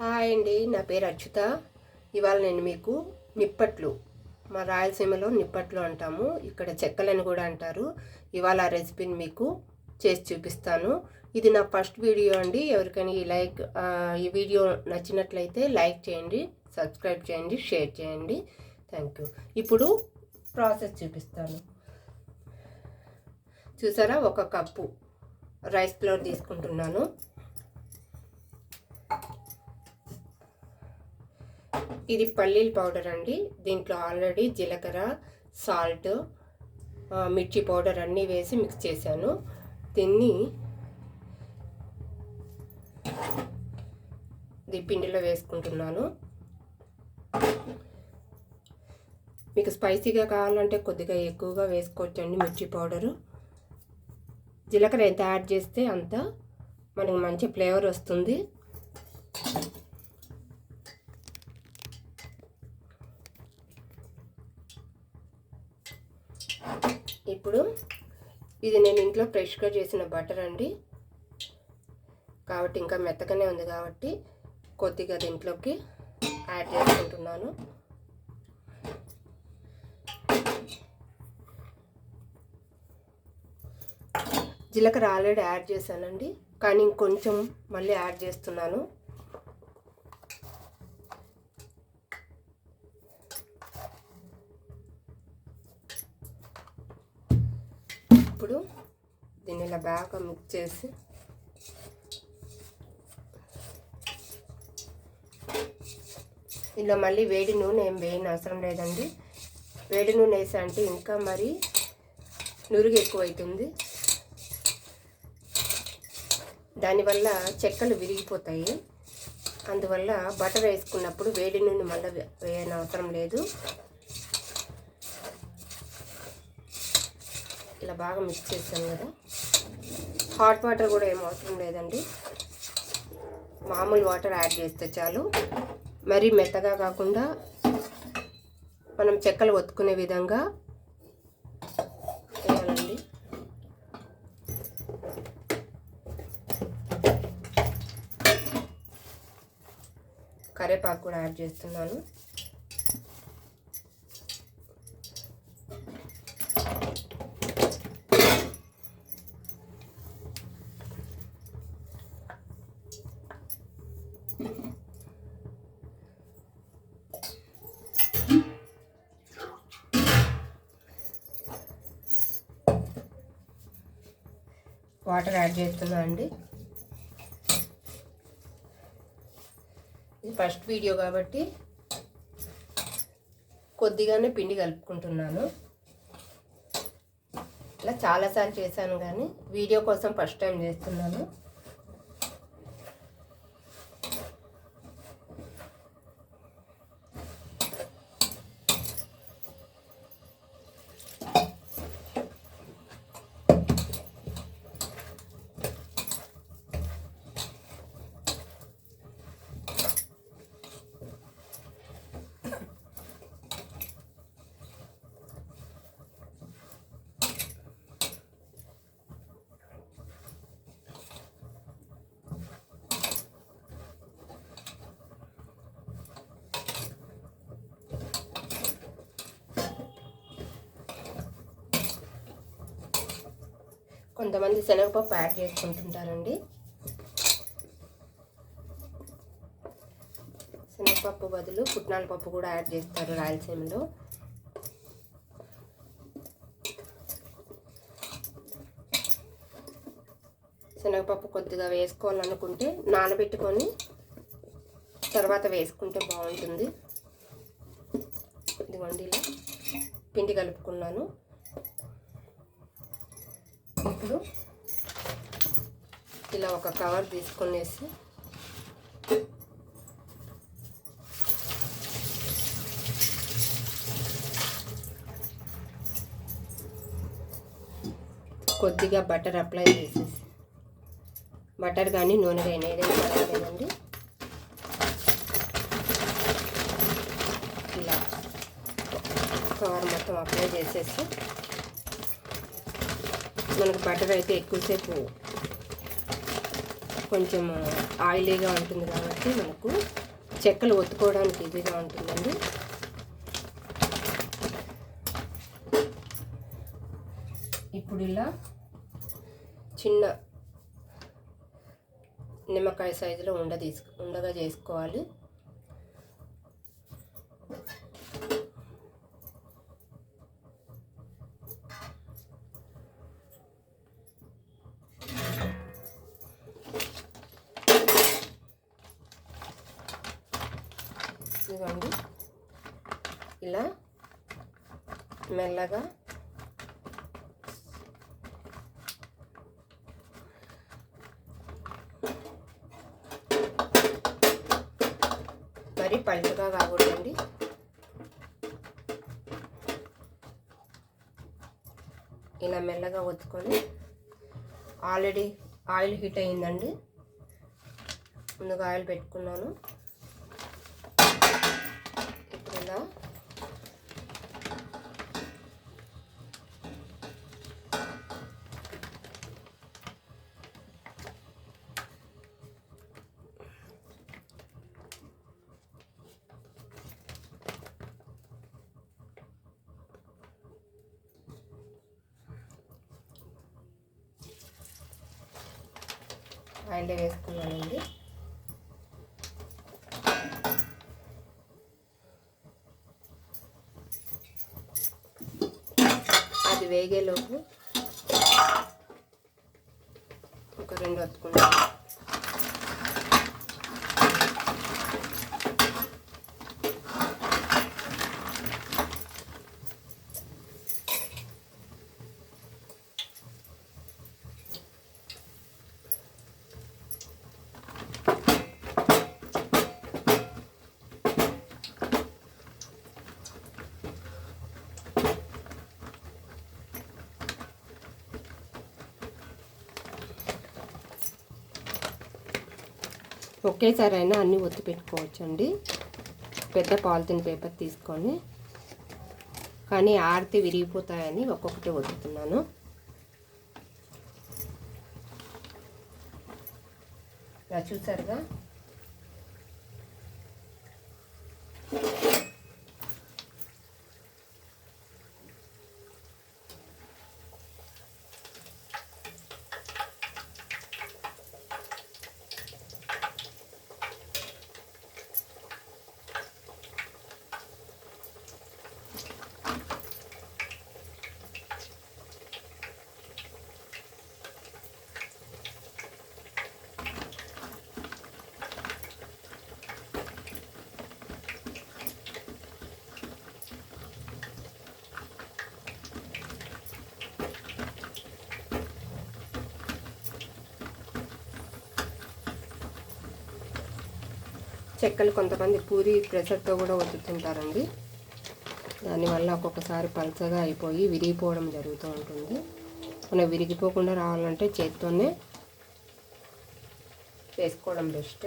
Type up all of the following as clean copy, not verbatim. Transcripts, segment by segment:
Hi అండి, నా పేరు అచ్యుత. ఇవాళ నేను మీకు నిప్పట్లు, మా రాయలసీమలో నిప్పట్లు అంటాము, ఇక్కడ చెక్కలని కూడా అంటారు. ఇవాళ ఆ రెసిపీని మీకు చేసి చూపిస్తాను. ఇది నా ఫస్ట్ వీడియో అండి. ఎవరికైనా ఈ వీడియో నచ్చినట్లయితే లైక్ చేయండి, సబ్స్క్రైబ్ చేయండి, షేర్ చేయండి. Thank you. ఇప్పుడు ప్రాసెస్ చూపిస్తాను. చూసారా, 1 కప్పు రైస్ ఫ్లోర్ తీసుకుంటున్నాను. ఇది పల్లీల పౌడర్ అండి. దీంట్లో ఆల్రెడీ జీలకర్ర, సాల్ట్, మిర్చి పౌడర్ అన్నీ వేసి మిక్స్ చేశాను. దీన్ని పిండిలో వేసుకుంటున్నాను. మీకు స్పైసీగా కావాలంటే కొద్దిగా ఎక్కువగా వేసుకోవచ్చండి మిర్చి పౌడరు. జీలకర్ర ఎంత యాడ్ చేస్తే అంత మనకి మంచి ఫ్లేవర్ వస్తుంది. ఇప్పుడు ఇది నేను ఇంట్లో ఫ్రెష్గా చేసిన బటర్ అండి, కాబట్టి ఇంకా మెత్తగానే ఉంది కాబట్టి కొద్దిగా దీంట్లోకి యాడ్ చేసుకుంటున్నాను. జీలకర్ర ఆల్రెడీ యాడ్ చేశానండి, కానీ ఇంకొంచెం మళ్ళీ యాడ్ చేస్తున్నాను. ఇప్పుడు దీన్ని ఇలా బాగా మిక్స్ చేసి ఇలా మళ్ళీ వేడి నూనె ఏం వేయని అవసరం లేదండి. వేడి నూనె వేసా అంటే ఇంకా మరి నురుగు ఎక్కువైతుంది, దానివల్ల చెక్కలు విరిగిపోతాయి. అందువల్ల బటర్ వేసుకున్నప్పుడు వేడి నూనె మళ్ళీ వేయని అవసరం లేదు. ఇలా బాగా మిక్స్ చేసాను కదా. హాట్ వాటర్ కూడా ఏం అవసరం లేదండి, మామూలు వాటర్ యాడ్ చేస్తే చాలు. మరీ మెత్తగా కాకుండా మనం చెక్కలు ఒత్తుకునే విధంగా వేయాలండి. కరివేపాకు కూడా యాడ్ చేస్తున్నాను. వాటర్ యాడ్ చేస్తున్నా అండి. ఇది ఫస్ట్ వీడియో కాబట్టి కొద్దిగానే పిండి కలుపుకుంటున్నాను. ఇలా చాలాసార్లు చేశాను కానీ వీడియో కోసం ఫస్ట్ టైం చేస్తున్నాను. కొంతమంది శనగపప్పు యాడ్ చేసుకుంటుంటారండి. శనగపప్పు బదులు పుట్నాల పప్పు కూడా యాడ్ చేస్తారు రాయలసీమలో. శనగపప్పు కొద్దిగా వేసుకోవాలనుకుంటే నానబెట్టుకొని తర్వాత వేసుకుంటే బాగుంటుంది. ఇది వండిలో పిండి కలుపుకున్నాను. ఇప్పుడు ఇలా ఒక కవర్ తీసుకొనేసి కొద్దిగా బటర్ అప్లై చేసేసి, బటర్ కానీ నూనె కానీ ఏదైనా పర్వాలేదండి, ఇలా కవర్ మొత్తం అప్లై చేసేసి మనకు బటర్ అయితే ఎక్కువసేపు కొంచెం ఆయిలీగా ఉంటుంది కాబట్టి మనకు చెక్కలు ఒత్తుకోవడానికి ఈజీగా ఉంటుందండి. ఇప్పుడు ఇలా చిన్న నిమ్మకాయ సైజులో ఉండగా చేసుకోవాలి. ఇదిగోండి ఇలా మెల్లగా మరి పలుచగా కాకూడదండి. ఇలా మెల్లగా ఒత్తుకొని ఆల్రెడీ ఆయిల్ హీట్ అయ్యిందండి. ముందుగా ఆయిల్ పెట్టుకున్నాను. ఇప్పుడు ఇలా ఆయిల్ వేసుకున్నానండి. అది వేగేలోపు ఒక 2 ఒత్తుకున్నాను. ఒకేసారి అయినా అన్నీ ఒత్తి పెట్టుకోవచ్చండి. పెద్ద పాలిథిన్ పేపర్ తీసుకొని, కానీ ఆరితే విరిగిపోతాయని ఒక్కొక్కటి ఒత్తుతున్నాను. ఇలా చూసారుగా. చెక్కలు కొంతమంది పూరి ప్రెషర్తో కూడా ఒత్తుతుంటారండి. దానివల్ల ఒక్కొక్కసారి పల్చగా అయిపోయి విరిగిపోవడం జరుగుతూ ఉంటుంది. మనం విరిగిపోకుండా రావాలంటే చేత్తోనే వేసుకోవడం బెస్ట్.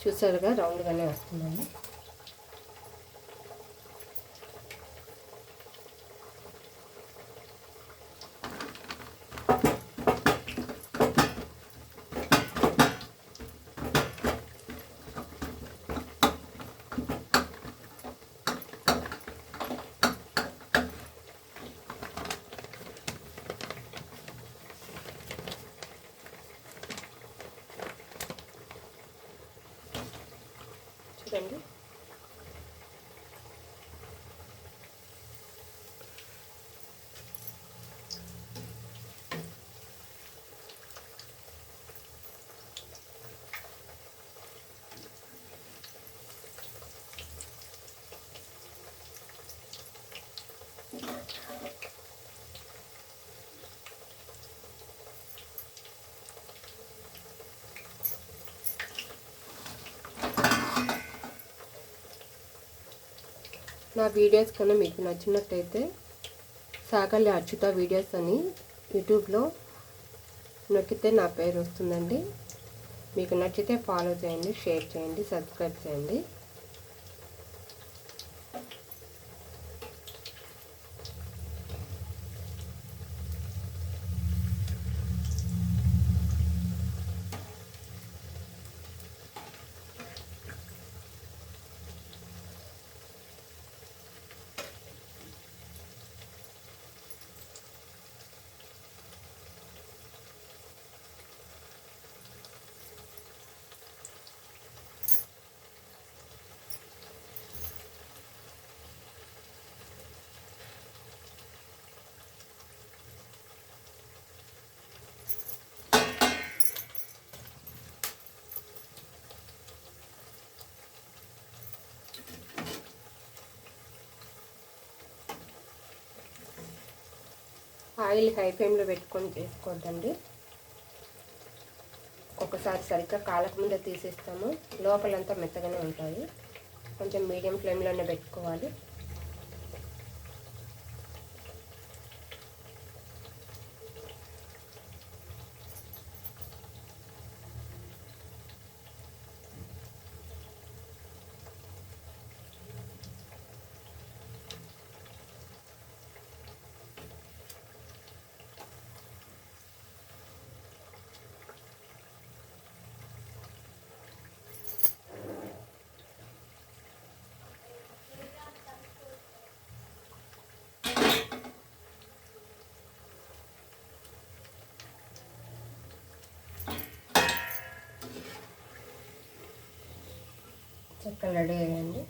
చూసారుగా రౌండ్గానే వస్తుందండి. చూడండి. నా వీడియోస్ కన్నా మీకు నచ్చినట్టయితే సాకల్య అచ్యుత వీడియోస్ అని యూట్యూబ్లో నొక్కితే నా పేరు వస్తుందండి. మీకు నచ్చితే ఫాలో చేయండి, షేర్ చేయండి, సబ్స్క్రైబ్ చేయండి. ఆయిల్ హై ఫ్లేమ్లో పెట్టుకొని చేసుకోవద్దండి. ఒకసారి సరిగ్గా కాలకముందే తీసేస్తాము, లోపలంతా మెత్తగానే ఉంటాయి. కొంచెం మీడియం ఫ్లేమ్లోనే పెట్టుకోవాలి. చెక్కలు రెడీ అయ్యండి.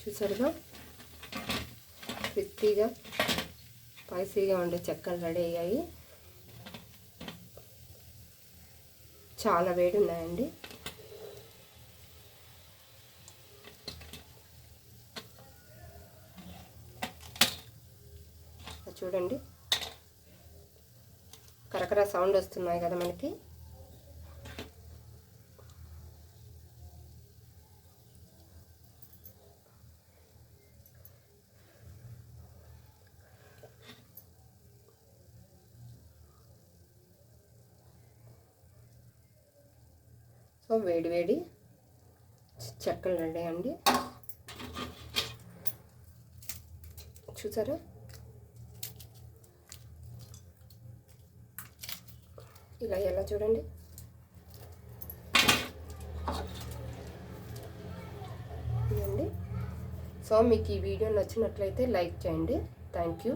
చూసారుగా, క్రిస్పీగా స్పైసీగా ఉండే చెక్కలు రెడీ అయ్యాయి. చాలా వేడి ఉన్నాయండి. చూడండి, కరకర సౌండ్ వస్తున్నాయి కదా మనకి. సో వేడి వేడి చెక్కలు రెడీ అండి. చూసారా, ఇలా ఎలా చూడండి. ఇదండి. సో మీకు ఈ వీడియో నచ్చినట్లయితే లైక్ చేయండి. Thank you.